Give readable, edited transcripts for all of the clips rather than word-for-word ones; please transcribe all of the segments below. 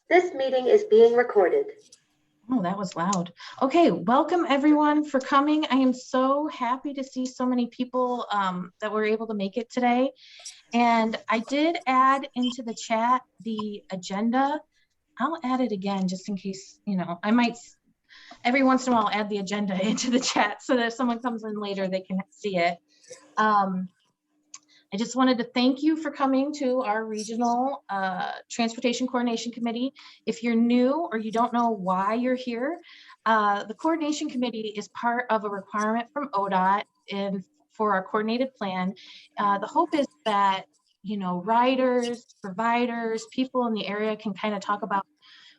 This meeting is being recorded. Oh, that was loud. Okay, welcome everyone for coming. I am so happy to see so many people that were able to make it today. And I did add into the chat the agenda. I'll add it again just in case, I might, every once in a while, add the agenda into the chat so that if someone comes in later, they can see it. I just wanted to thank you for coming to our regional transportation coordination committee. If you're new or you don't know why you're here, the coordination committee is part of a requirement from ODOT and for our coordinated plan. The hope is that riders, providers, people in the area can kind of talk about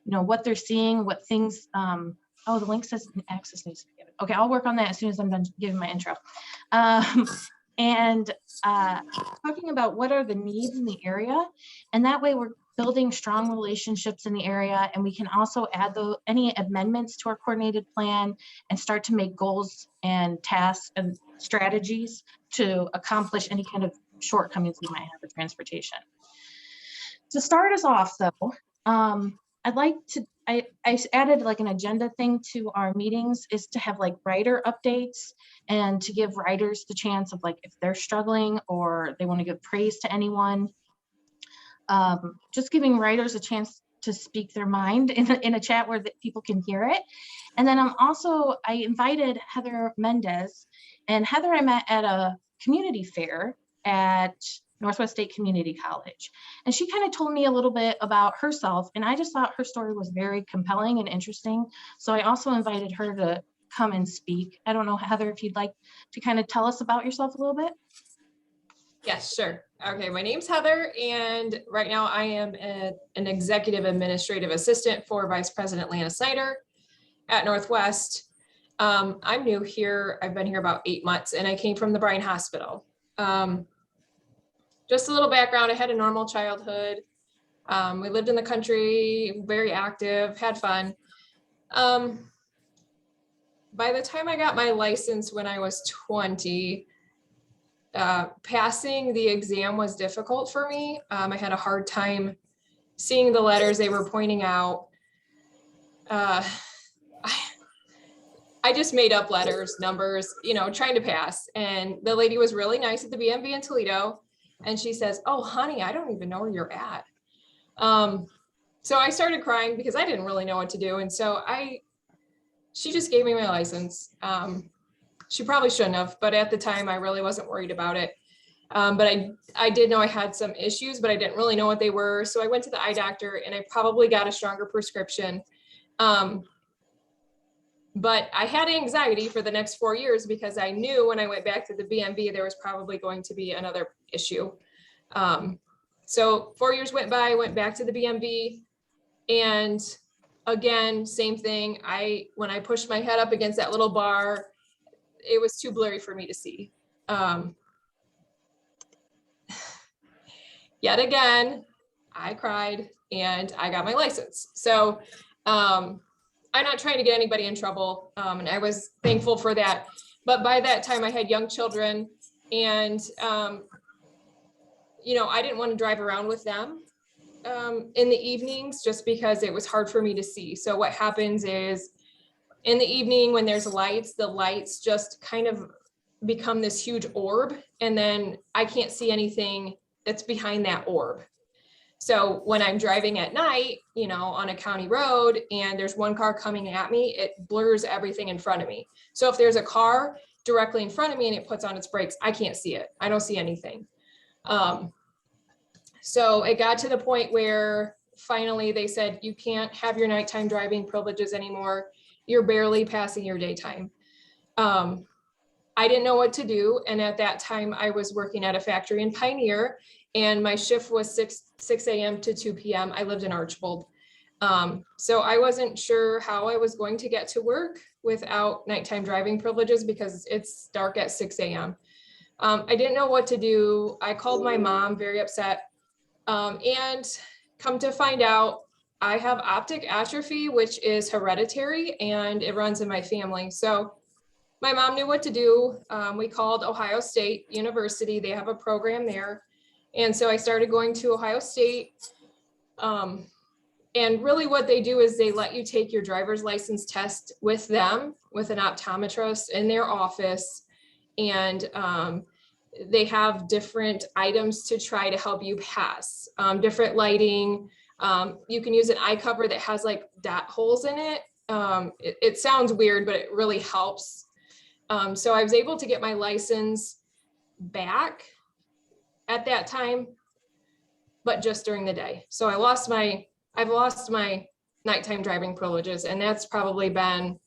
what they're seeing, what things. Oh, the link says access needs to be given. Okay, I'll work on that as soon as I'm done giving my intro. And talking about what are the needs in the area, and that way we're building strong relationships in the area, and we can also add any amendments to our coordinated plan and start to make goals and tasks and strategies to accomplish any kind of shortcomings we might have with transportation. To start us off though, I'd like to, I added like an agenda thing to our meetings is to have like writer updates and to give writers the chance of like if they're struggling or they want to give praise to anyone. Just giving writers a chance to speak their mind in a chat where people can hear it. And then I invited Heather Mendez, and Heather I met at a community fair at Northwest State Community College. And she kind of told me a little bit about herself, and I just thought her story was very compelling and interesting. So I also invited her to come and speak. I don't know, Heather, if you'd like to kind of tell us about yourself a little bit. Yes, sure. Okay, my name's Heather, and right now I am an executive administrative assistant for Vice President Lana Snyder at Northwest. I'm new here. I've been here about 8 months, and I came from the Bryan Hospital. Just a little background, I had a normal childhood. We lived in the country, very active, had fun. By the time I got my license when I was 20, passing the exam was difficult for me. I had a hard time seeing the letters they were pointing out. I just made up letters, numbers, trying to pass. And the lady was really nice at the BMV in Toledo. And she says, "Oh, honey, I don't even know where you're at." So I started crying because I didn't really know what to do. And so she just gave me my license. She probably shouldn't have, but at the time I really wasn't worried about it. But I did know I had some issues, but I didn't really know what they were. So I went to the eye doctor and I probably got a stronger prescription. But I had anxiety for the next 4 years because I knew when I went back to the BMV, there was probably going to be another issue. So 4 years went by, I went back to the BMV, and again, same thing. When I pushed my head up against that little bar, it was too blurry for me to see. Yet again, I cried and I got my license. So I'm not trying to get anybody in trouble, and I was thankful for that. But by that time, I had young children, and I didn't want to drive around with them in the evenings just because it was hard for me to see. So what happens is in the evening when there's lights, the lights just kind of become this huge orb, and then I can't see anything that's behind that orb. So when I'm driving at night, on a county road and there's one car coming at me, it blurs everything in front of me. So if there's a car directly in front of me and it puts on its brakes, I can't see it. I don't see anything. So it got to the point where finally they said, you can't have your nighttime driving privileges anymore. You're barely passing your daytime. I didn't know what to do. And at that time I was working at a factory in Pioneer, and my shift was 6 a.m. to 2 p.m. I lived in Archbold. So I wasn't sure how I was going to get to work without nighttime driving privileges because it's dark at 6 a.m. I didn't know what to do. I called my mom, very upset. And come to find out, I have optic atrophy, which is hereditary, and it runs in my family. So my mom knew what to do. We called Ohio State University. They have a program there. And so I started going to Ohio State. And really what they do is they let you take your driver's license test with them, with an optometrist in their office. And they have different items to try to help you pass, different lighting. You can use an eye cover that has like dot holes in it. It sounds weird, but it really helps. So I was able to get my license back at that time, but just during the day. So I've lost my nighttime driving privileges, and that's probably been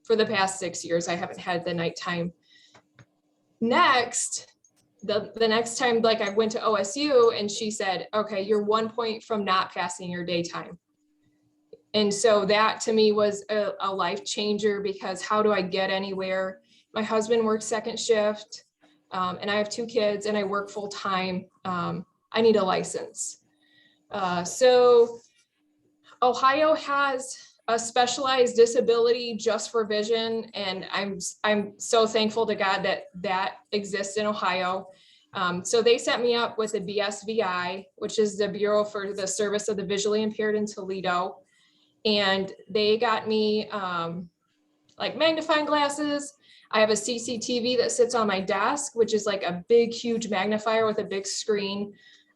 for the past 6 years. I haven't had the nighttime. Next, the next time, like I went to OSU and she said, okay, you're 1 point from not passing your daytime. And so that to me was a life changer, because how do I get anywhere? My husband works second shift, and I have 2 kids and I work full time. I need a license. So Ohio has a specialized disability just for vision, and I'm so thankful to God that exists in Ohio. So they set me up with a BSVI, which is the Bureau for the Service of the Visually Impaired in Toledo. And they got me like magnifying glasses. I have a CCTV that sits on my desk, which is like a big, huge magnifier with a big screen.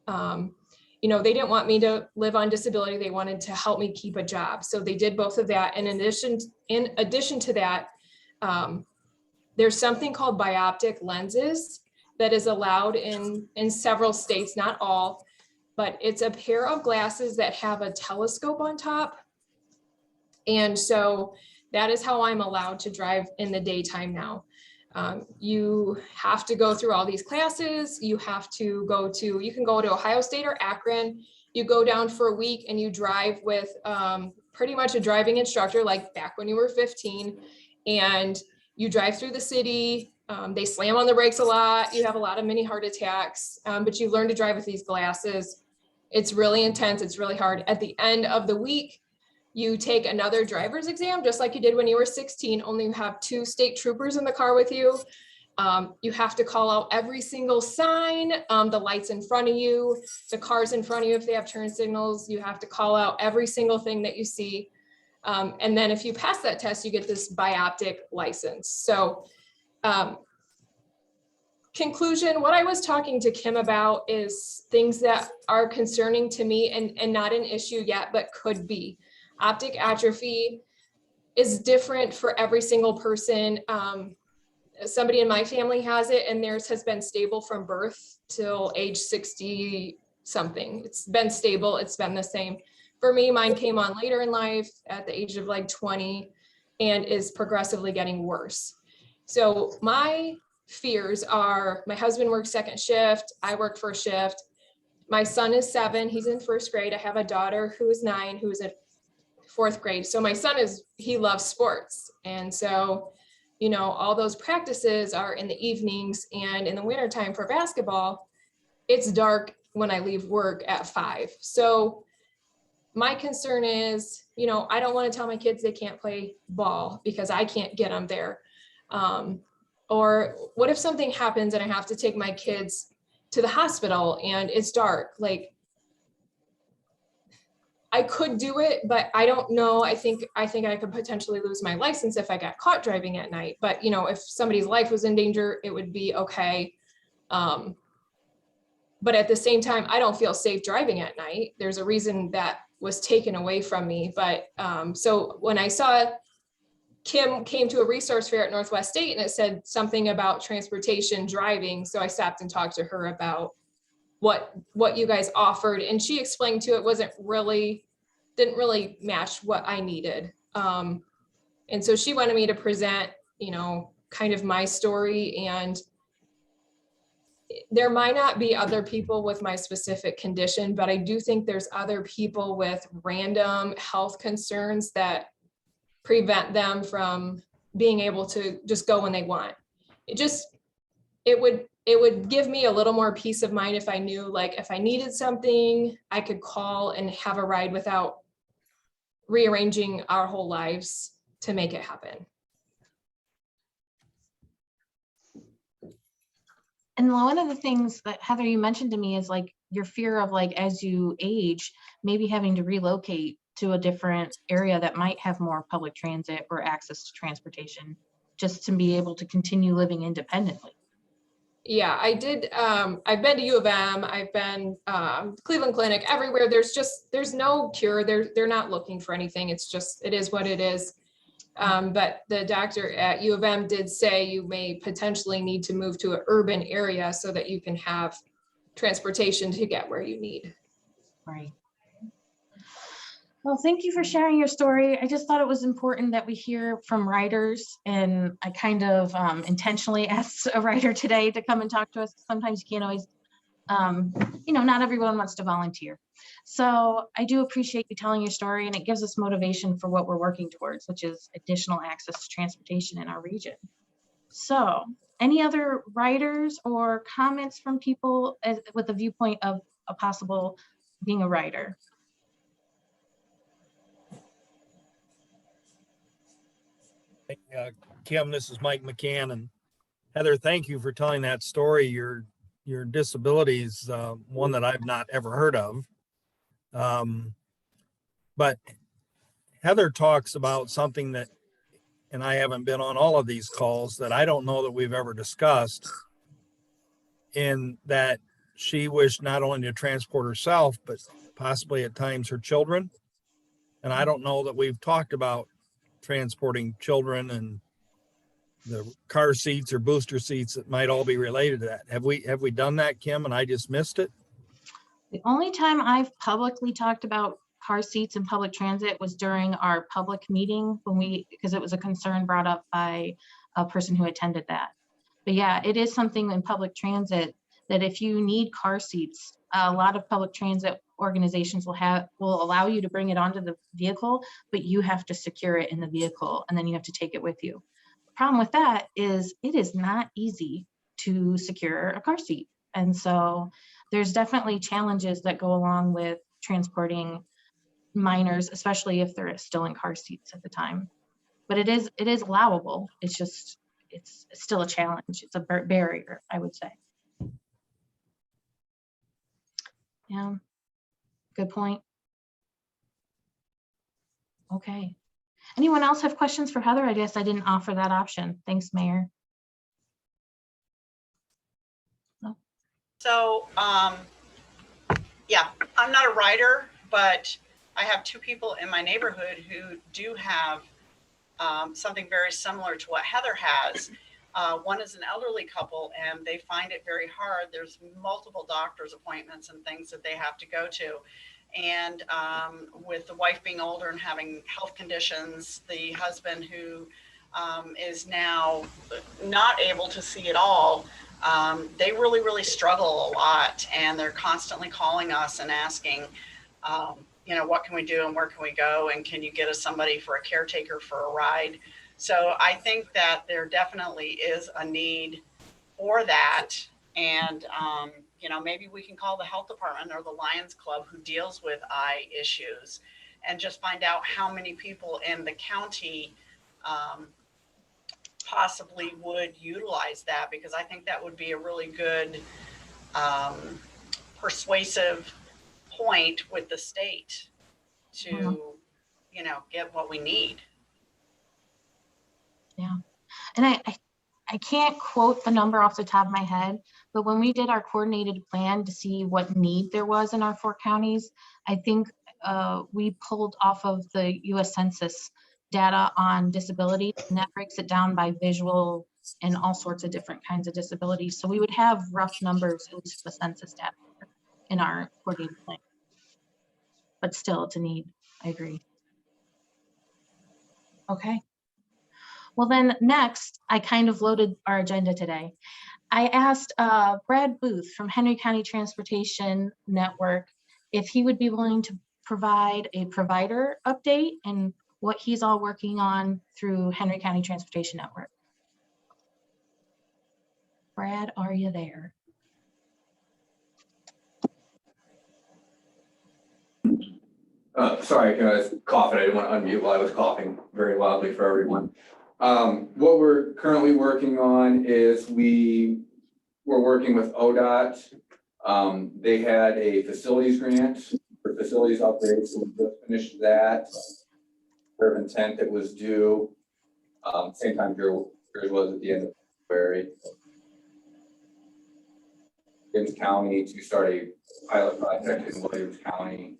You know, they didn't want me to live on disability. They wanted to help me keep a job. So they did both of that. And in addition to that, there's something called bioptic lenses that is allowed in several states, not all, but it's a pair of glasses that have a telescope on top. And so that is how I'm allowed to drive in the daytime now. You have to go through all these classes. You can go to Ohio State or Akron. You go down for a week and you drive with pretty much a driving instructor, like back when you were 15, and you drive through the city. They slam on the brakes a lot. You have a lot of mini heart attacks, but you learn to drive with these glasses. It's really intense. It's really hard. At the end of the week, you take another driver's exam, just like you did when you were 16, only you have 2 state troopers in the car with you. You have to call out every single sign, the lights in front of you, the cars in front of you, if they have turn signals. You have to call out every single thing that you see. And then if you pass that test, you get this bioptic license. So conclusion, what I was talking to Kim about is things that are concerning to me and not an issue yet, but could be. Optic atrophy is different for every single person. Somebody in my family has it, and theirs has been stable from birth till age 60 something. It's been stable. It's been the same. For me, mine came on later in life at the age of like 20 and is progressively getting worse. So my fears are, my husband works second shift. I work first shift. My son is 7. He's in first grade. I have a daughter who is 9, who is in 4th grade. So my son he loves sports. And so, you know, all those practices are in the evenings, and in the wintertime for basketball, it's dark when I leave work at 5. So my concern is, you know, I don't want to tell my kids they can't play ball because I can't get them there. Or what if something happens and I have to take my kids to the hospital and it's dark? Like, I could do it, but I don't know. I think I could potentially lose my license if I got caught driving at night. But, you know, if somebody's life was in danger, it would be okay. But at the same time, I don't feel safe driving at night. There's a reason that was taken away from me. But so when I saw Kim came to a resource fair at Northwest State and it said something about transportation driving, so I stopped and talked to her about what you guys offered, and she explained to it didn't really match what I needed. And so she wanted me to present, you know, kind of my story, and there might not be other people with my specific condition, but I do think there's other people with random health concerns that prevent them from being able to just go when they want. It would give me a little more peace of mind if I knew, like, if I needed something, I could call and have a ride without rearranging our whole lives to make it happen. And one of the things that Heather, you mentioned to me is like your fear of like, as you age, maybe having to relocate to a different area that might have more public transit or access to transportation, just to be able to continue living independently. Yeah, I did. I've been to U of M, I've been Cleveland Clinic, everywhere. There's no cure. They're not looking for anything. It's just, it is what it is. But the doctor at U of M did say you may potentially need to move to an urban area so that you can have transportation to get where you need. Right. Well, thank you for sharing your story. I just thought it was important that we hear from writers, and I kind of intentionally asked a writer today to come and talk to us. Sometimes you can't always, not everyone wants to volunteer. So I do appreciate you telling your story, and it gives us motivation for what we're working towards, which is additional access to transportation in our region. So any other writers or comments from people with the viewpoint of a possible being a writer? Kim, this is Mike McCann, and Heather, thank you for telling that story. Your disability is one that I've not ever heard of. But Heather talks about something that, and I haven't been on all of these calls, that I don't know that we've ever discussed, in that she wished not only to transport herself, but possibly at times her children. And I don't know that we've talked about transporting children and the car seats or booster seats that might all be related to that. Have we done that, Kim, and I just missed it? The only time I've publicly talked about car seats and public transit was during our public meeting because it was a concern brought up by a person who attended that. But yeah, it is something in public transit that if you need car seats, a lot of public transit organizations will allow you to bring it onto the vehicle, but you have to secure it in the vehicle and then you have to take it with you. The problem with that is it is not easy to secure a car seat. And so there's definitely challenges that go along with transporting minors, especially if they're still in car seats at the time. But it is allowable. It's just, it's still a challenge. It's a barrier, I would say. Yeah, good point. Okay. Anyone else have questions for Heather? I guess I didn't offer that option. Thanks, Mayor. No. So, yeah, I'm not a writer, but I have two people in my neighborhood who do have something very similar to what Heather has. One is an elderly couple and they find it very hard. There's multiple doctor's appointments and things that they have to go to. And with the wife being older and having health conditions, the husband who is now not able to see at all, they really, really struggle a lot. And they're constantly calling us and asking, what can we do and where can we go? And can you get us somebody for a caretaker for a ride? So I think that there definitely is a need for that. And, maybe we can call the health department or the Lions Club who deals with eye issues and just find out how many people in the county possibly would utilize that, because I think that would be a really good persuasive point with the state to, get what we need. Yeah. And I can't quote the number off the top of my head, but when we did our coordinated plan to see what need there was in our 4 counties, I think we pulled off of the US Census data on disability, and that breaks it down by visual and all sorts of different kinds of disabilities. So we would have rough numbers, at least for the census data in our coordinated plan. But still, it's a need. I agree. Okay. Well, then next, I kind of loaded our agenda today. I asked Brad Booth from Henry County Transportation Network if he would be willing to provide a provider update and what he's all working on through Henry County Transportation Network. Brad, are you there? Sorry, I was coughing. I didn't want to unmute while I was coughing very loudly for everyone. What we're currently working on is we're working with ODOT They had a facilities grant for facilities upgrades, so we just finished that. Letter of intent that was due, same time yours was at the end of February. Williams County to start a pilot project in Williams County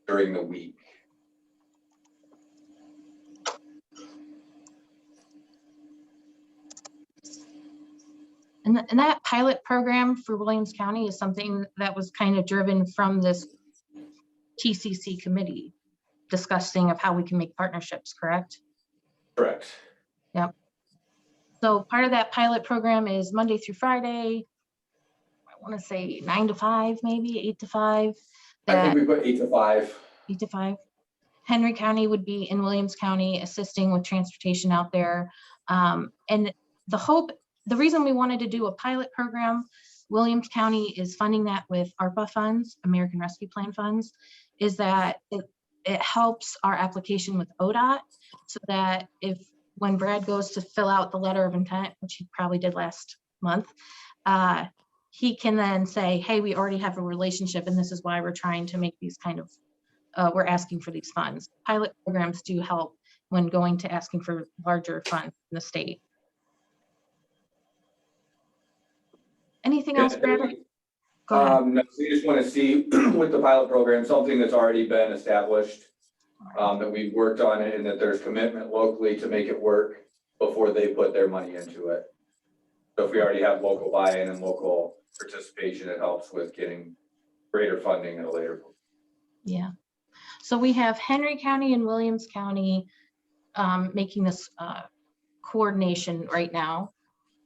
during the week. And that pilot program for Williams County is something that was kind of driven from this TCC committee discussing of how we can make partnerships, correct? Correct. Yep. So part of that pilot program is Monday through Friday. I want to say 9 to 5, maybe 8 to 5. I think we put 8 to 5. 8 to 5. Henry County would be in Williams County assisting with transportation out there. And the reason we wanted to do a pilot program, Williams County is funding that with ARPA funds, American Rescue Plan funds, is that it helps our application with ODOT so that when Brad goes to fill out the letter of intent, which he probably did last month, he can then say, hey, we already have a relationship and this is why we're trying to make these kind of, we're asking for these funds. Pilot programs do help when going to asking for larger funds in the state. Anything else, Brad? Go ahead. No, we just want to see with the pilot program, something that's already been established, that we've worked on it and that there's commitment locally to make it work before they put their money into it. So if we already have local buy-in and local participation, it helps with getting greater funding at a later point. Yeah. So we have Henry County and Williams County making this coordination right now,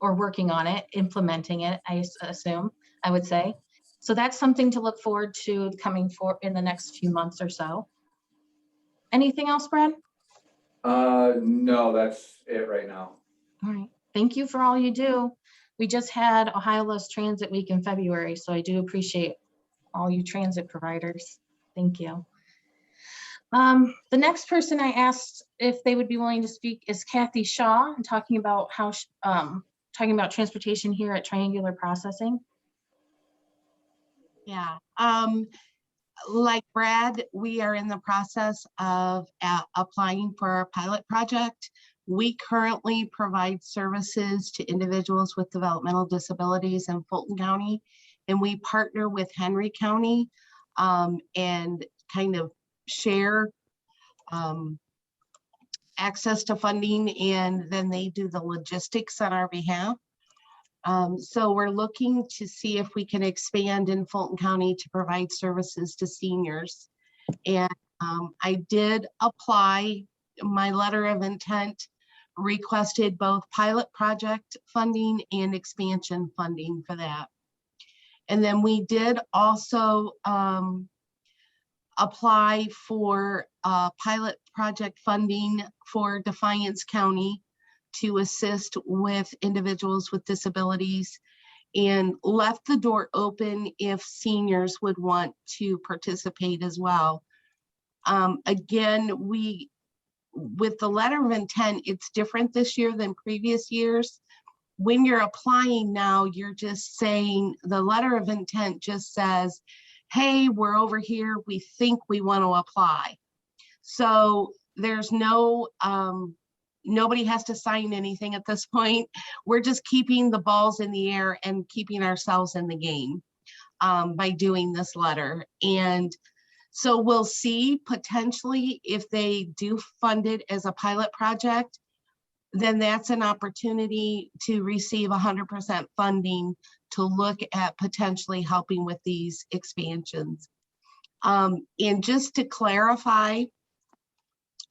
or working on it, implementing it, I assume, I would say. So that's something to look forward to coming for in the next few months or so. Anything else, Brad? No, that's it right now. All right. Thank you for all you do. We just had Ohio Loves Transit Week in February, so I do appreciate all you transit providers. Thank you. The next person I asked if they would be willing to speak is Kathy Shaw, and talking about how talking about transportation here at Triangular Processing. Yeah, like Brad, we are in the process of applying for our pilot project. We currently provide services to individuals with developmental disabilities in Fulton County, and we partner with Henry County and kind of share access to funding, and then they do the logistics on our behalf. So we're looking to see if we can expand in Fulton County to provide services to seniors. And I did apply. My letter of intent requested both pilot project funding and expansion funding for that. And then we did also apply for pilot project funding for Defiance County to assist with individuals with disabilities, and left the door open if seniors would want to participate as well. Again, with the letter of intent, it's different this year than previous years. When you're applying now, you're just saying, the letter of intent just says, hey, we're over here, we think we want to apply. So there's no, nobody has to sign anything at this point. We're just keeping the balls in the air and keeping ourselves in the game by doing this letter. And so we'll see potentially if they do fund it as a pilot project, then that's an opportunity to receive 100% funding to look at potentially helping with these expansions. And just to clarify,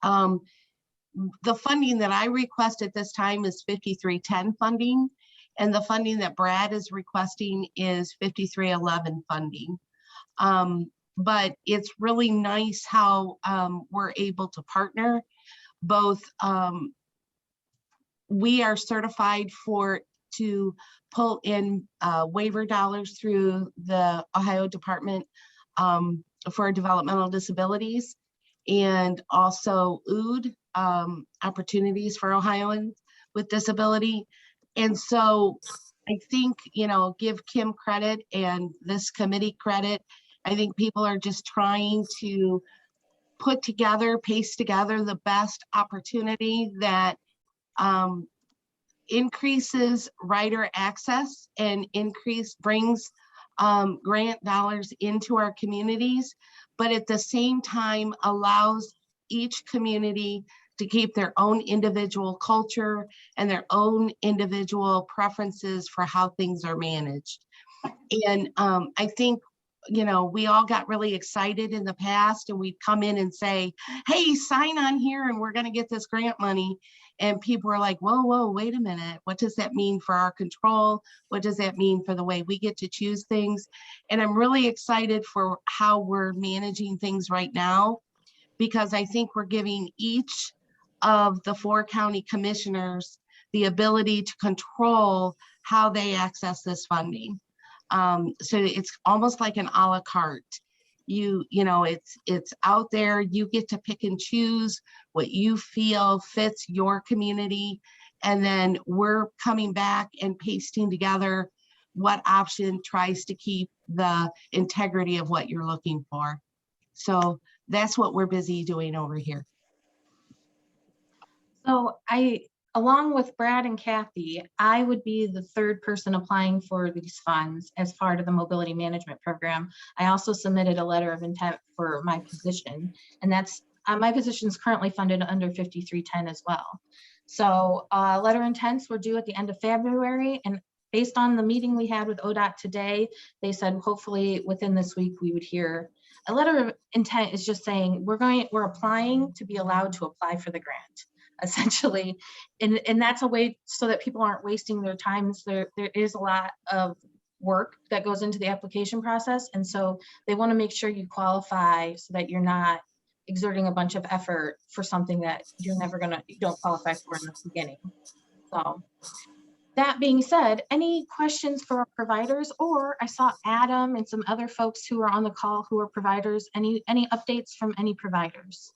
the funding that I request at this time is 5310 funding, and the funding that Brad is requesting is 5311 funding. But it's really nice how we're able to partner. Both we are certified to pull in waiver dollars through the Ohio Department for Developmental Disabilities, and also OOD, opportunities for Ohioans with disability. And so I think, give Kim credit and this committee credit. I think people are just trying to paste together the best opportunity that increases rider access and brings grant dollars into our communities, but at the same time allows each community to keep their own individual culture and their own individual preferences for how things are managed. And I think, we all got really excited in the past, and we'd come in and say, hey, sign on here and we're going to get this grant money. And people were like, whoa, wait a minute. What does that mean for our control? What does that mean for the way we get to choose things? And I'm really excited for how we're managing things right now, because I think we're giving each of the 4 county commissioners the ability to control how they access this funding. So it's almost like an a la carte. It's out there. You get to pick and choose what you feel fits your community. And then we're coming back and pasting together what option tries to keep the integrity of what you're looking for. So that's what we're busy doing over here. So along with Brad and Kathy, I would be the 3rd person applying for these funds as part of the mobility management program. I also submitted a letter of intent for my position, and that's my position is currently funded under 5310 as well. So letter intents were due at the end of February, and based on the meeting we had with ODOT today, they said hopefully within this week we would hear. A letter of intent is just saying we're applying to be allowed to apply for the grant, essentially. And that's a way so that people aren't wasting their time. There is a lot of work that goes into the application process. And so they want to make sure you qualify so that you're not exerting a bunch of effort for something that you don't qualify for in the beginning. So that being said, any questions for our providers? Or I saw Adam and some other folks who are on the call who are providers. Any updates from any providers?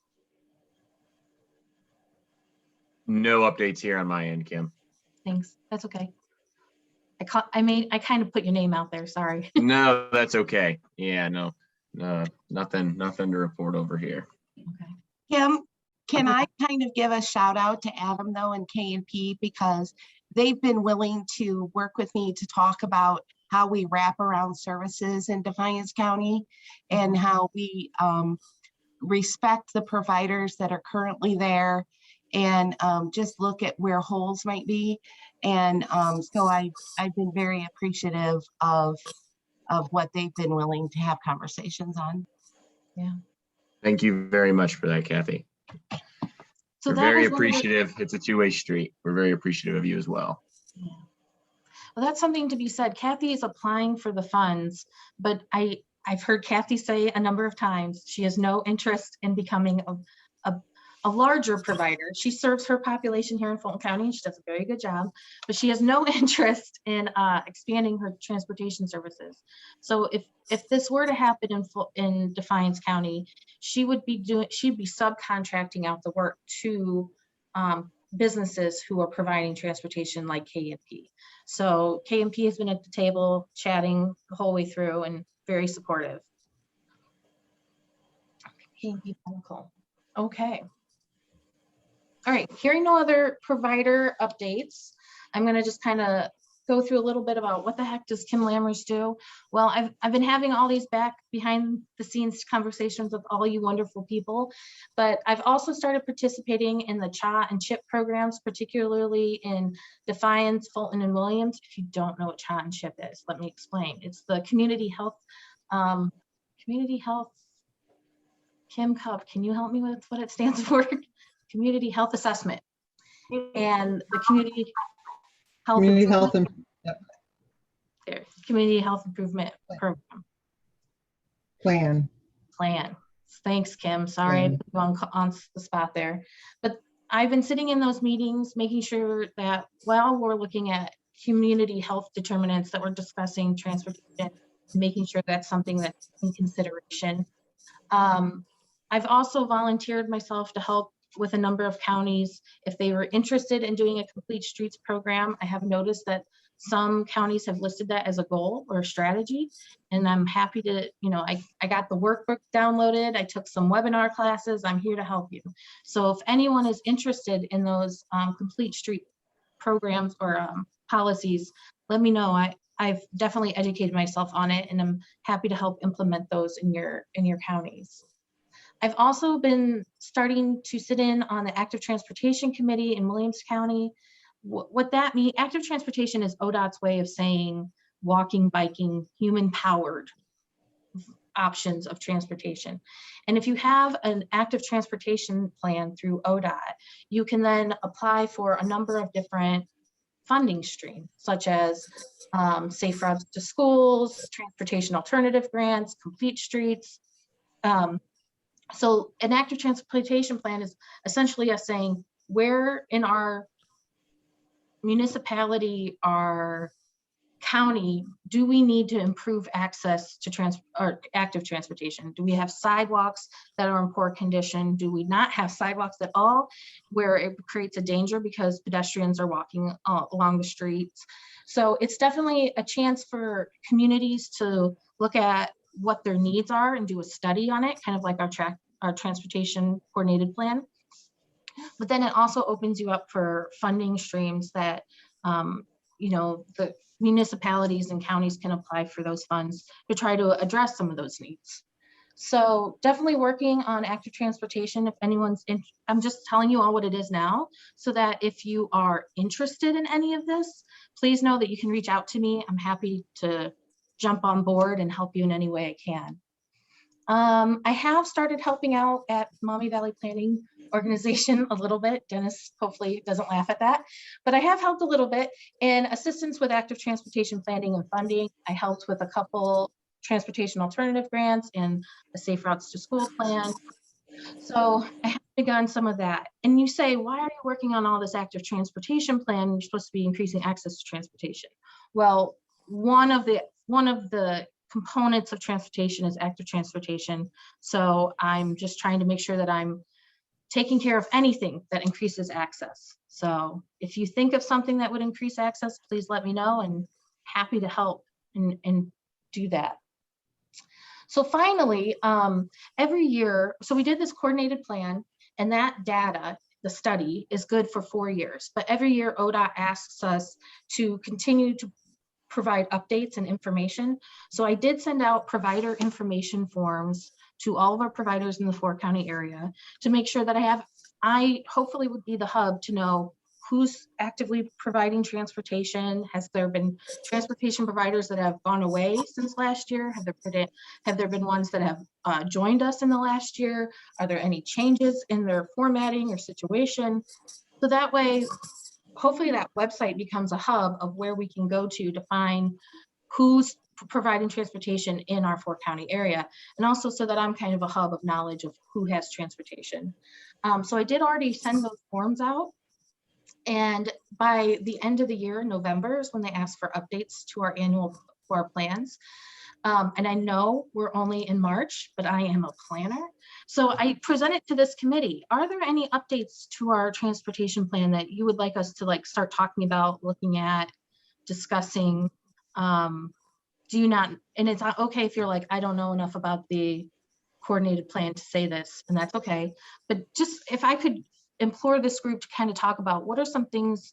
No updates here on my end, Kim. Thanks. That's okay. I kind of put your name out there. Sorry. No, that's okay. Yeah, no, nothing to report over here. Okay. Kim, can I kind of give a shout out to Adam though and K&P, because they've been willing to work with me to talk about how we wrap around services in Defiance County and how we respect the providers that are currently there and just look at where holes might be. And so I've been very appreciative of what they've been willing to have conversations on. Yeah. Thank you very much for that, Kathy. So We're very appreciative. It's a two-way street. We're very appreciative of you as well. Yeah. Well, that's something to be said. Kathy is applying for the funds, but I've heard Kathy say a number of times she has no interest in becoming a larger provider. She serves her population here in Fulton County. She does a very good job, but she has no interest in expanding her transportation services. So if this were to happen in Defiance County, she'd be subcontracting out the work to businesses who are providing transportation like K&P. So K&P has been at the table chatting the whole way through and very supportive. K&P Medical. Okay. All right, hearing no other provider updates, I'm going to just kind of go through a little bit about what the heck does Kim Lammers do? Well, I've been having all these behind the scenes conversations with all you wonderful people, but I've also started participating in the CHA and CHIP programs, particularly in Defiance, Fulton, and Williams. If you don't know what CHA and CHIP is, let me explain. It's the community health. Kim Cup, can you help me with what it stands for? Community health assessment and the community health improvement program plan. Thanks, Kim. Sorry, I put you on the spot there, but I've been sitting in those meetings, making sure that while we're looking at community health determinants that we're discussing transportation, making sure that's something that's in consideration. I've also volunteered myself to help with a number of counties if they were interested in doing a complete streets program. I have noticed that some counties have listed that as a goal or a strategy, and I'm happy to, I got the workbook downloaded. I took some webinar classes. I'm here to help you. So if anyone is interested in those complete street programs or policies, let me know. I've definitely educated myself on it, and I'm happy to help implement those in your counties. I've also been starting to sit in on the Active Transportation Committee in Williams County. What that means, active transportation is ODOT's way of saying walking, biking, human-powered options of transportation. And if you have an active transportation plan through ODOT, you can then apply for a number of different funding streams, such as safe routes to schools, transportation alternative grants, complete streets. So an active transportation plan is essentially us saying where in our municipality, our county, do we need to improve access to active transportation? Do we have sidewalks that are in poor condition? Do we not have sidewalks at all, where it creates a danger because pedestrians are walking along the streets? So it's definitely a chance for communities to look at what their needs are and do a study on it, kind of like our transportation coordinated plan. But then it also opens you up for funding streams that, the municipalities and counties can apply for those funds to try to address some of those needs. So definitely working on active transportation. If anyone's I'm just telling you all what it is now, so that if you are interested in any of this, please know that you can reach out to me. I'm happy to jump on board and help you in any way I can. I have started helping out at Maumee Valley Planning Organization a little bit. Dennis hopefully doesn't laugh at that, but I have helped a little bit in assistance with active transportation planning and funding. I helped with a couple transportation alternative grants and a safe routes to school plan. So I have begun some of that. And you say, why are you working on all this active transportation plan? You're supposed to be increasing access to transportation. Well, one of the components of transportation is active transportation. So I'm just trying to make sure that I'm taking care of anything that increases access. So if you think of something that would increase access, please let me know, and happy to help and do that. So finally, every year, so we did this coordinated plan, and that data, the study, is good for 4 years. But every year, ODOT asks us to continue to provide updates and information. So I did send out provider information forms to all of our providers in the 4-county area to make sure that I hopefully would be the hub to know who's actively providing transportation. Has there been transportation providers that have gone away since last year? Have there been ones that have joined us in the last year? Are there any changes in their formatting or situation? So that way, hopefully that website becomes a hub of where we can go to find who's providing transportation in our 4-county area. And also so that I'm kind of a hub of knowledge of who has transportation. So I did already send those forms out. And by the end of the year, November, is when they ask for updates to our plans. And I know we're only in March, but I am a planner. So I present it to this committee. Are there any updates to our transportation plan that you would like us to start talking about, looking at, discussing? Do you not, and it's okay if you're like, I don't know enough about the coordinated plan to say this, and that's okay. But just if I could implore this group to kind of talk about what are some things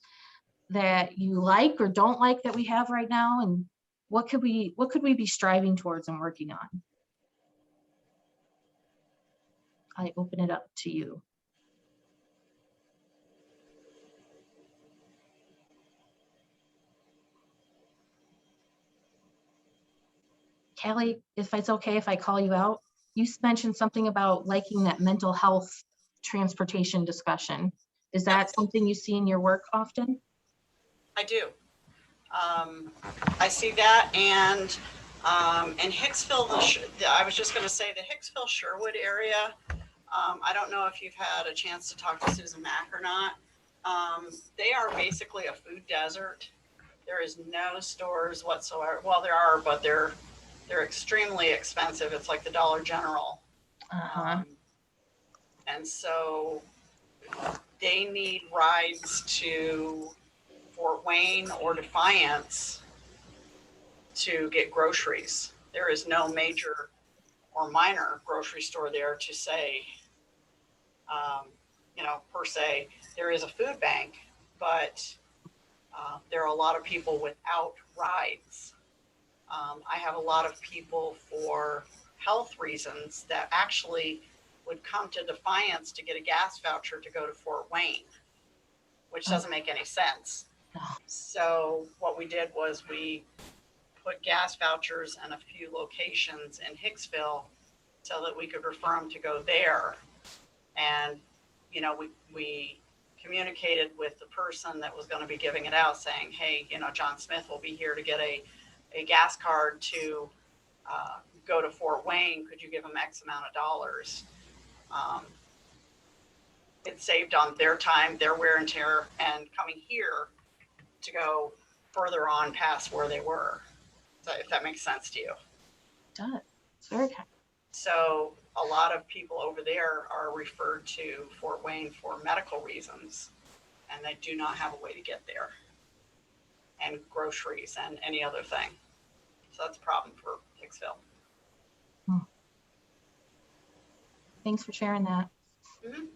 that you like or don't like that we have right now, and what could we be striving towards and working on? I open it up to you. Kelly, if it's okay if I call you out, you mentioned something about liking that mental health transportation discussion. Is that something you see in your work often? I do. I see that, and in Hicksville, I was just going to say the Hicksville Sherwood area. I don't know if you've had a chance to talk to Susan Mack or not. They are basically a food desert. There is no stores whatsoever. Well, there are, but they're extremely expensive. It's like the Dollar General. And so they need rides to Fort Wayne or Defiance to get groceries. There is no major or minor grocery store there to say, per se. There is a food bank, but there are a lot of people without rides. I have a lot of people for health reasons that actually would come to Defiance to get a gas voucher to go to Fort Wayne, which doesn't make any sense. So what we did was we put gas vouchers in a few locations in Hicksville so that we could refer them to go there. And, we communicated with the person that was going to be giving it out saying, hey, John Smith will be here to get a gas card to go to Fort Wayne. Could you give him X amount of dollars? It saved on their time, their wear and tear, and coming here to go further on past where they were. So if that makes sense to you. It does. It's very kind. So a lot of people over there are referred to Fort Wayne for medical reasons, and they do not have a way to get there, and groceries and any other thing. So that's a problem for Hicksville. Thanks for sharing that. Mhm.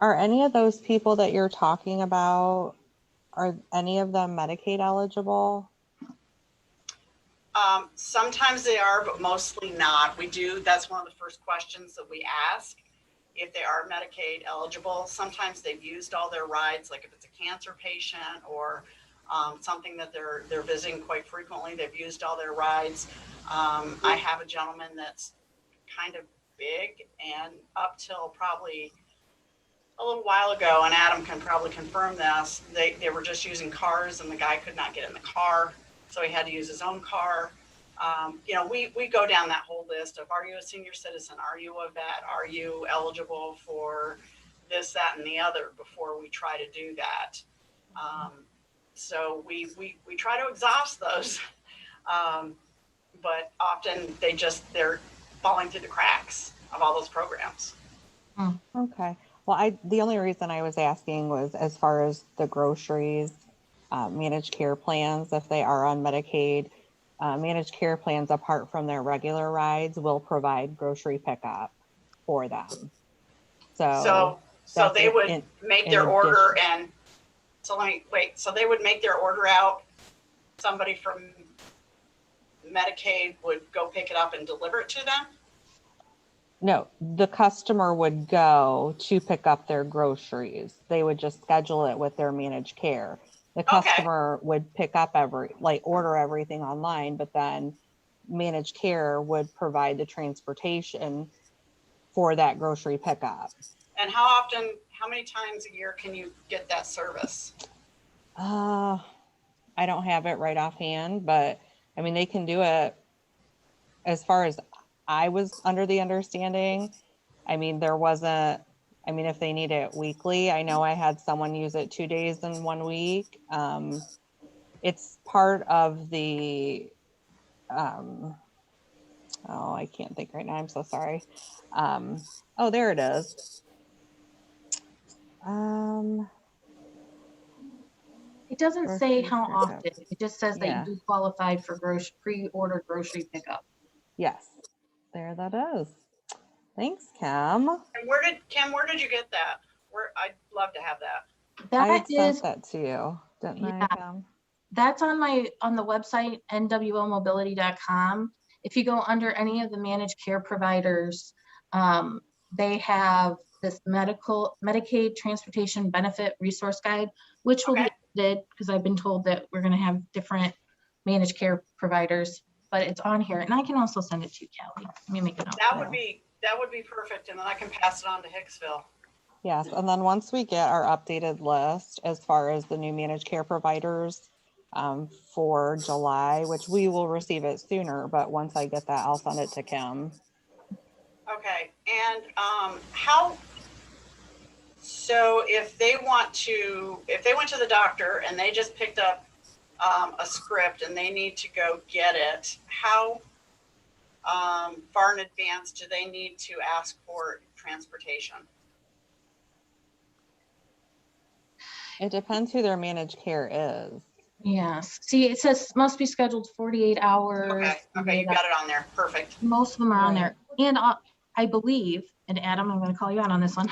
Are any of those people that you're talking about, are any of them Medicaid eligible? Sometimes they are, but mostly not. That's one of the first questions that we ask, if they are Medicaid eligible. Sometimes they've used all their rides, like if it's a cancer patient or something that they're visiting quite frequently, they've used all their rides. I have a gentleman that's kind of big, and up till probably a little while ago, and Adam can probably confirm this, they were just using cars, and the guy could not get in the car, so he had to use his own car. We go down that whole list of, are you a senior citizen? Are you a vet? Are you eligible for this, that, and the other before we try to do that? So we try to exhaust those, but often they're falling through the cracks of all those programs. Okay. Well, the only reason I was asking was as far as the groceries, managed care plans, if they are on Medicaid, managed care plans, apart from their regular rides, will provide grocery pickup for them. So they would make their order, and so they would make their order out. Somebody from Medicaid would go pick it up and deliver it to them? No, the customer would go to pick up their groceries. They would just schedule it with their managed care. The customer would pick up order everything online, but then managed care would provide the transportation for that grocery pickup. And how many times a year can you get that service? I don't have it right offhand, but I mean, they can do it. As far as I was under the understanding, I mean, if they need it weekly, I know I had someone use it 2 days in 1 week. It's part of the, I can't think right now. I'm so sorry. There it is. It doesn't say how Grocery pickup. often. It just says that you qualified for pre-order grocery pickup. Yes, there that is. Thanks, Kim. And where did you get that? I'd love to have that. I had sent that to you, didn't I, Kim? That's on the website, nwlmobility.com. If you go under any of the managed care providers, they have this Medicaid transportation benefit resource guide, which will be edited because I've been told that we're going to have different managed care providers, but it's on here. And I can also send it to you, Kelly. Let me make a note. That would be perfect. And then I can pass it on to Hicksville. Yes, and then once we get our updated list as far as the new managed care providers for July, which we will receive it sooner, but once I get that, I'll send it to Kim. Okay, and so if they went to the doctor and they just picked up a script and they need to go get it, how far in advance do they need to ask for transportation? It depends who their managed care is. Yes. See, it says must be scheduled 48 hours. Okay, you got it on there. Perfect. Most of them are on Right. there. And I believe, and Adam, I'm going to call you out on this one.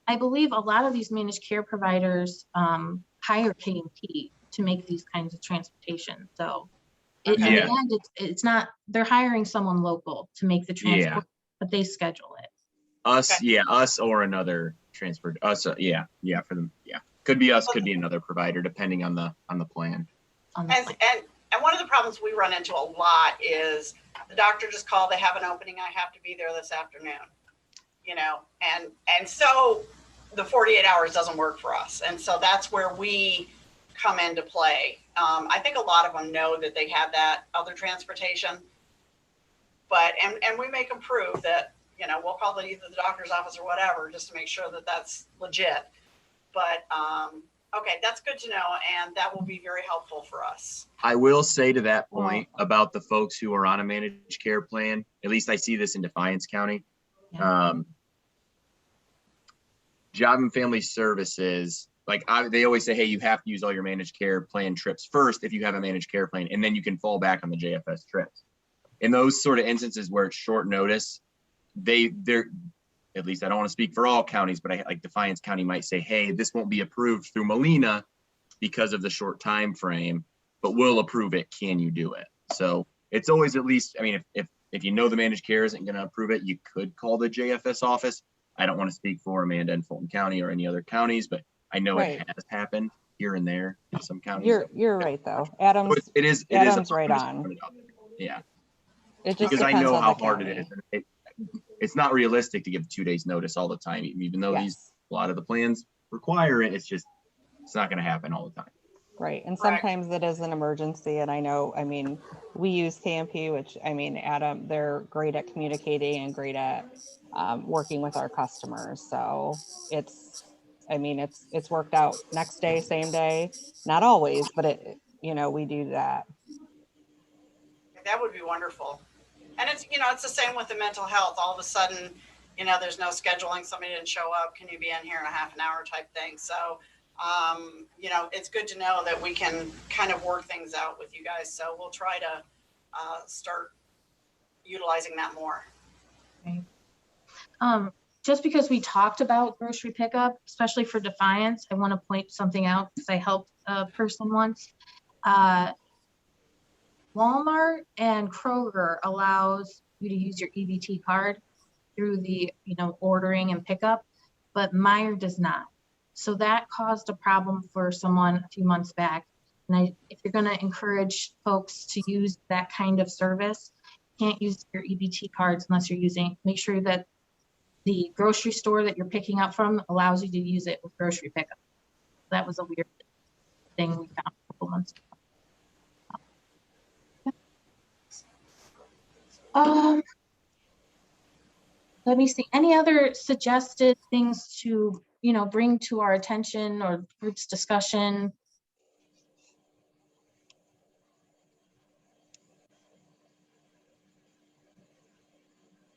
I believe a lot of these managed care providers hire KMP to make these kinds of transportation. So in the Yeah. end, it's not, they're hiring someone local to make the Yeah. transport, but they schedule it. Us, Okay. yeah, us or another transfer, us, yeah, for them, yeah. Could be us, could be another provider, depending on the plan. On the plan. And one of the problems we run into a lot is the doctor just called, they have an opening, I have to be there this afternoon, you know, and so the 48 hours doesn't work for us. And so that's where we come into play. I think a lot of them know that they have that other transportation, but, and we make them prove that, you know, we'll call either the doctor's office or whatever, just to make sure that that's legit. But, okay, that's good to know. And that will be very helpful for us. I will say to that point about the folks who are on a managed care plan, at least I see this in Defiance County. Job and Family Services, like they always say, hey, you have to use all your managed care plan trips first if you have a managed care plan, and then you can fall back on the JFS trips. In those sort of instances where it's short notice, they're, at least I don't want to speak for all counties, but like Defiance County might say, hey, this won't be approved through Molina because of the short time frame, but we'll approve it. Can you do it? So it's always, at least, I mean, if you know the managed care isn't going to approve it, you could call the JFS office. I don't want to speak for Amanda and Fulton County or any other counties, but I know Right. it has happened here and there in some counties. You're right though. Adam's It is Adam's a right just on. put it out there. Yeah, It just because I depends know on how the hard it county. is. It's not realistic to give 2 days notice all the time, even though Yes. a lot of the plans require it. It's not going to happen all the time. Right, and Correct. sometimes it is an emergency, and I know, I mean, we use KMP, which, I mean, Adam, they're great at communicating and great at working with our customers, so it's worked out next day, same day, not always, but we do that. That would be wonderful. And it's, it's the same with the mental health. All of a sudden, there's no scheduling, somebody didn't show up, can you be in here in a half an hour type thing. So, it's good to know that we can kind of work things out with you guys. So we'll try to start utilizing that more. Okay. Just because we talked about grocery pickup, especially for Defiance, I want to point something out because I helped a person once. Walmart and Kroger allows you to use your EBT card through the, ordering and pickup, but Meijer does not. So that caused a problem for someone a few months back. And if you're going to encourage folks to use that kind of service, you can't use your EBT cards unless you're make sure that the grocery store that you're picking up from allows you to use it with grocery pickup. That was a weird thing we found a couple months ago. Let me see, any other suggested things to, bring to our attention or group's discussion?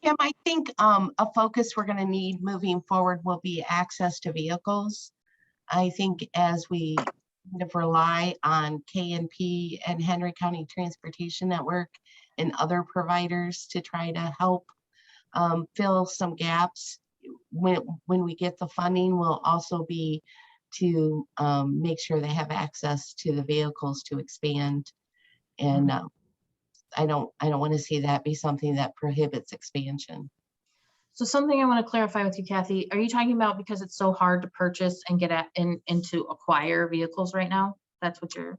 Yeah, I think a focus we're going to need moving forward will be access to vehicles. I think as we kind of rely on KNP and Henry County Transportation Network and other providers to try to help fill some gaps, when we get the funding, will also be to make sure they have access to the vehicles to expand. And I don't want to see that be something that prohibits expansion. So something I want to clarify with you, Kathy, are you talking about because it's so hard to purchase and get into acquire vehicles right now? That's what you're.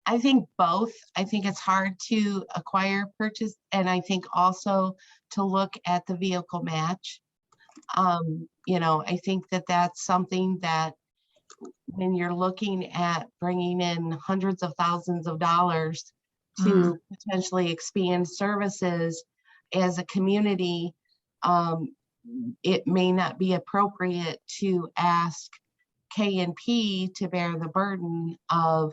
I think both. I think it's hard to acquire, purchase, and I think also to look at the vehicle match. I think that that's something that when you're looking at bringing in hundreds of thousands of dollars to potentially expand services as a community, it may not be appropriate to ask KNP to bear the burden of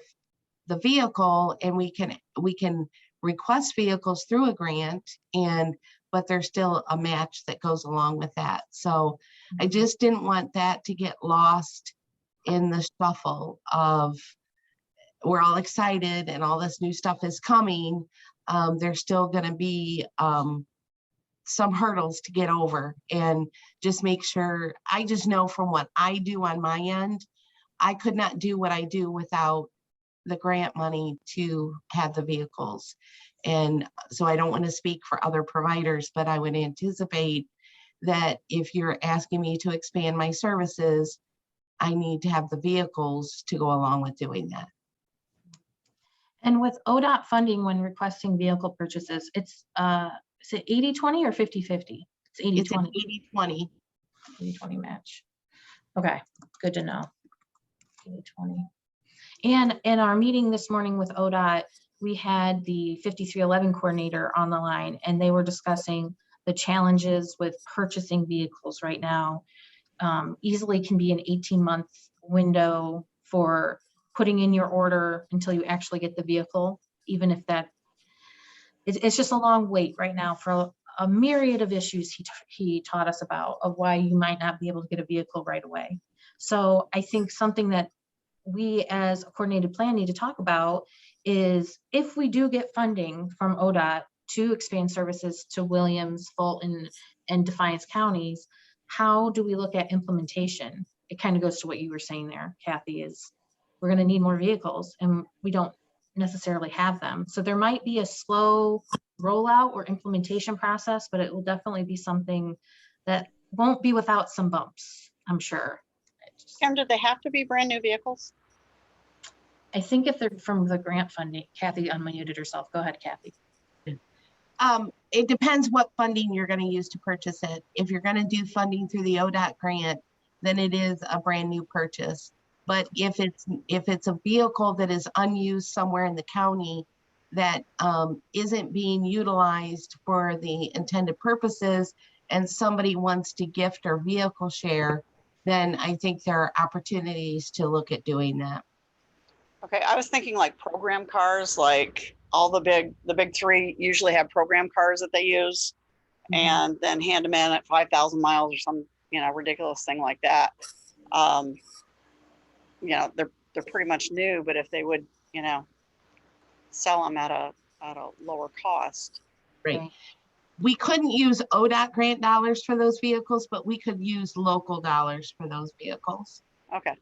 the vehicle, and we can request vehicles through a grant and but there's still a match that goes along with that. So I just didn't want that to get lost in the shuffle of, we're all excited and all this new stuff is coming. There's still going to be some hurdles to get over, and just make sure, I just know from what I do on my end, I could not do what I do without the grant money to have the vehicles. And so I don't want to speak for other providers, but I would anticipate that if you're asking me to expand my services, I need to have the vehicles to go along with doing that. And with ODOT funding, when requesting vehicle purchases, it's, is it 80-20 or 50-50? It's 80-20. It's an 80-20. 80-20 match. Okay, good to know. 80-20. And in our meeting this morning with ODOT, we had the 5311 coordinator on the line, and they were discussing the challenges with purchasing vehicles right now. Easily can be an 18-month window for putting in your order until you actually get the vehicle, even if that, it's just a long wait right now for a myriad of issues he taught us about, of why you might not be able to get a vehicle right away. So I think something that we as a coordinated plan need to talk about is, if we do get funding from ODOT to expand services to Williams, Fulton, and Defiance counties, how do we look at implementation? It kind of goes to what you were saying there, Kathy, is we're going to need more vehicles and we don't necessarily have them. So there might be a slow rollout or implementation process, but it will definitely be something that won't be without some bumps, I'm sure. Kim, do they have to be brand new vehicles? I think if they're from the grant funding, Kathy unmuted herself. Go ahead, Kathy. It depends what funding you're going to use to purchase it. If you're going to do funding through the ODOT grant, then it is a brand new purchase. But if it's a vehicle that is unused somewhere in the county that isn't being utilized for the intended purposes, and somebody wants to gift or vehicle share, then I think there are opportunities to look at doing that. Okay, I was thinking like program cars, like all the big three usually have program cars that they use, and then hand them in at 5,000 miles or some, ridiculous thing like that. They're pretty much new, but if they would, sell them at a lower cost. Right. We couldn't use ODOT grant dollars for those vehicles, but we could use local dollars for those vehicles. Okay.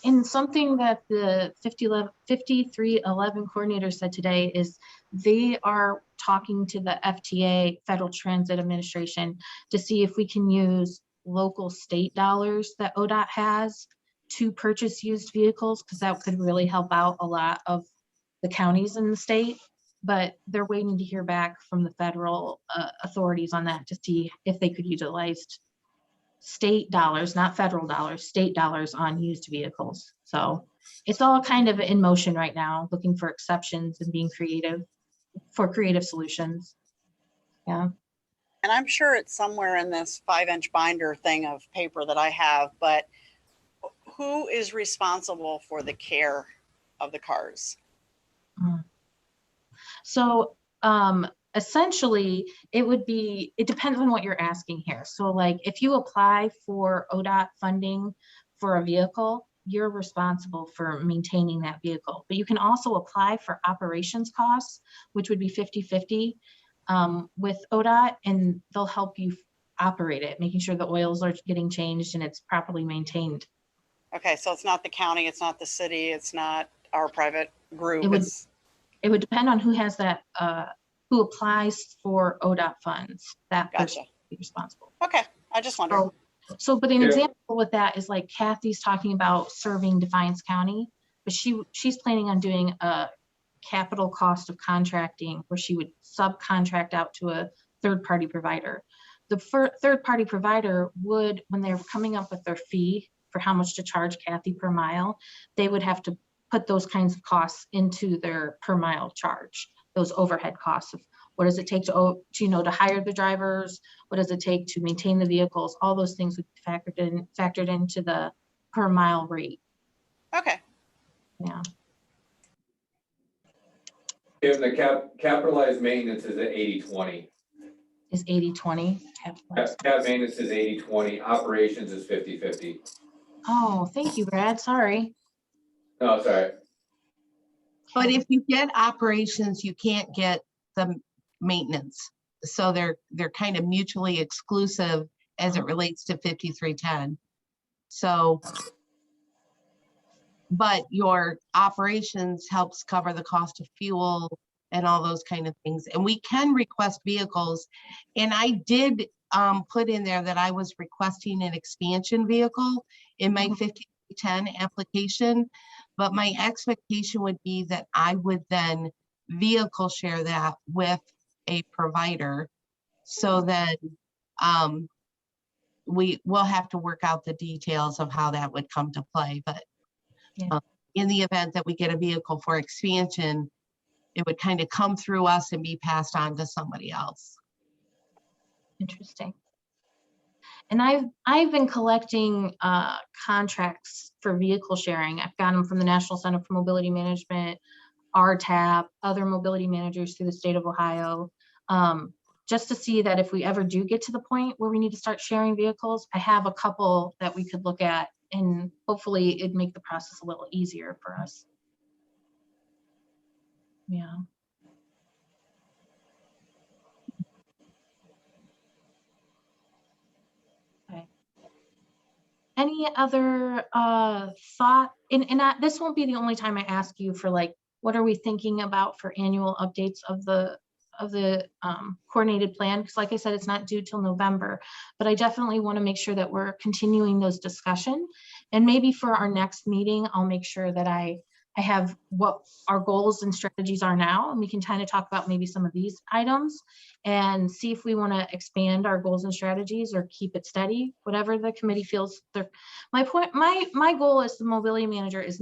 And something that the 5311 coordinator said today is they are talking to the FTA, Federal Transit Administration, to see if we can use local state dollars that ODOT has to purchase used vehicles, because that could really help out a lot of the counties in the state. But they're waiting to hear back from the federal authorities on that to see if they could utilize state dollars, not federal dollars, state dollars on used vehicles. So it's all kind of in motion right now, looking for exceptions and being creative for creative solutions. Yeah. And I'm sure it's somewhere in this 5-inch binder thing of paper that I have, but who is responsible for the care of the cars? So essentially, it depends on what you're asking here. So like if you apply for ODOT funding for a vehicle, you're responsible for maintaining that vehicle. But you can also apply for operations costs, which would be 50-50 with ODOT, and they'll help you operate it, making sure the oils are getting changed and it's properly maintained. Okay, so it's not the county, it's not the city, it's not our private group. It would depend on who has that, who applies for ODOT funds. That person would be responsible. Okay, I just wondered. But an example with that is like Kathy's talking about serving Defiance County, but she's planning on doing a capital cost of contracting where she would subcontract out to a third-party provider. The third-party provider would, when they're coming up with their fee for how much to charge Kathy per mile, they would have to put those kinds of costs into their per mile charge, those overhead costs of what does it take to hire the drivers, what does it take to maintain the vehicles, all those things would be factored into the per mile rate. Okay. Yeah. If the capitalized maintenance is at 80-20, is 80/20. Cat maintenance is 80/20, operations is 50/50. Oh, thank you, Brad. Sorry. No, sorry. But if you get operations, you can't get the maintenance. So they're kind of mutually exclusive as it relates to 5310. So, but your operations helps cover the cost of fuel and all those kind of things. And we can request vehicles. And I did put in there that I was requesting an expansion vehicle in my 5310 application. But my expectation would be that I would then vehicle share that with a provider. So then we will have to work out the details of how that would come to play. But Yeah. In the event that we get a vehicle for expansion, it would kind of come through us and be passed on to somebody else. Interesting. And I've been collecting contracts for vehicle sharing. I've got them from the National Center for Mobility Management, RTAP, other mobility managers through the state of Ohio, just to see that if we ever do get to the point where we need to start sharing vehicles, I have a couple that we could look at, and hopefully it'd make the process a little easier for us. Yeah. Okay. Any other thought? And this won't be the only time I ask you for, like, what are we thinking about for annual updates of the coordinated plan? Because like I said, it's not due till November, but I definitely want to make sure that we're continuing those discussion. And maybe for our next meeting, I'll make sure that I have what our goals and strategies are now, and we can kind of talk about maybe some of these items and see if we want to expand our goals and strategies or keep it steady, whatever the committee feels. My goal as the mobility manager is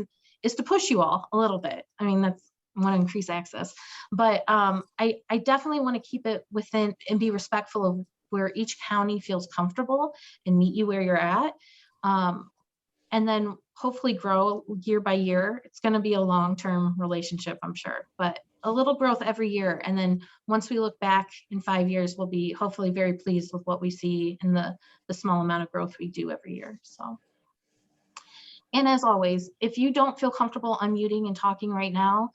to push you all a little bit. I mean, that's, I want to increase access, but I definitely want to keep it within and be respectful of where each county feels comfortable and meet you where you're at. And then hopefully grow year by year. It's going to be a long-term relationship, I'm sure, but a little growth every year. And then once we look back in 5 years, we'll be hopefully very pleased with what we see in the small amount of growth we do every year. So, and as always, if you don't feel comfortable unmuting and talking right now,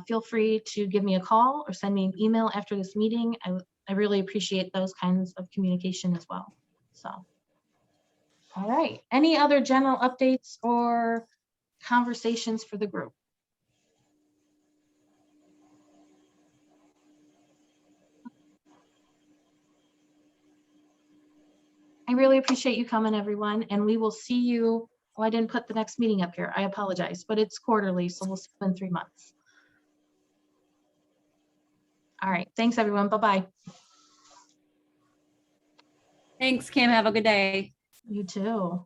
feel free to give me a call or send me an email after this meeting. I really appreciate those kinds of communication as well. So. All right, any other general updates or conversations for the group? I really appreciate you coming, everyone, and we will see you. Oh, I didn't put the next meeting up here. I apologize, but it's quarterly, so we'll see you in 3 months. All right, thanks, everyone. Bye-bye. Thanks, Kim. Have a good day. You too.